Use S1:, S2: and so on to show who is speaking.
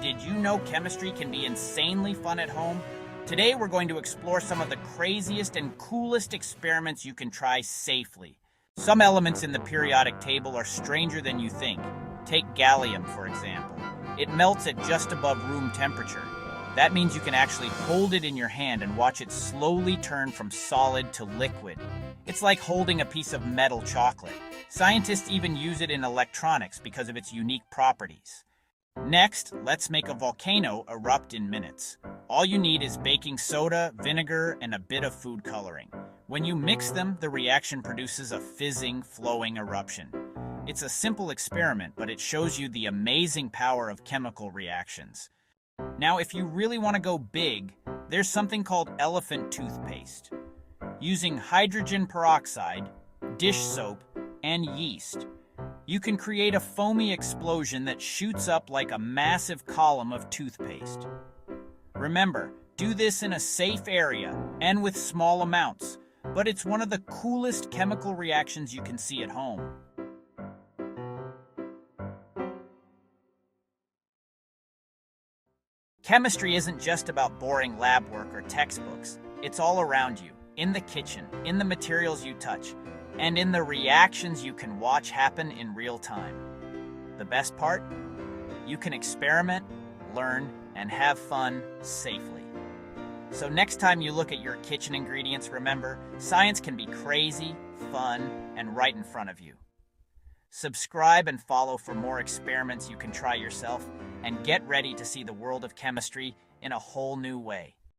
S1: Did you know chemistry can be insanely fun at home? Today we're going to explore some of the craziest and coolest experiments you can try safely. Some elements in the periodic table are stranger than you think. Take gallium, for example. It melts at just above room temperature. That means you can actually hold it in your hand and watch it slowly turn from solid to liquid. It's like holding a piece of metal chocolate. Scientists even use it in electronics because of its unique properties. Next, let's make a volcano erupt in minutes. All you need is baking soda, vinegar, and a bit of food coloring. When you mix them, the reaction produces a fizzing, flowing eruption. It's a simple experiment, but it shows you the amazing power of chemical reactions. Now, if you really want to go big, there's something called elephant toothpaste. Using hydrogen peroxide, dish soap, and yeast, you can create a foamy explosion that shoots up like a massive column of toothpaste. Remember, do this in a safe area and with small amounts, but it's one of the coolest chemical reactions you can see at home. Chemistry isn't just about boring lab work or textbooks. It's all around you, in the kitchen, in the materials you touch, and in the reactions you can watch happen in real time. The best part? You can experiment, learn, and have fun safely. So next time you look at your kitchen ingredients, remember, science can be crazy, fun, and right in front of you. Subscribe and follow for more experiments you can try yourself, and get ready to see the world of chemistry in a whole new way.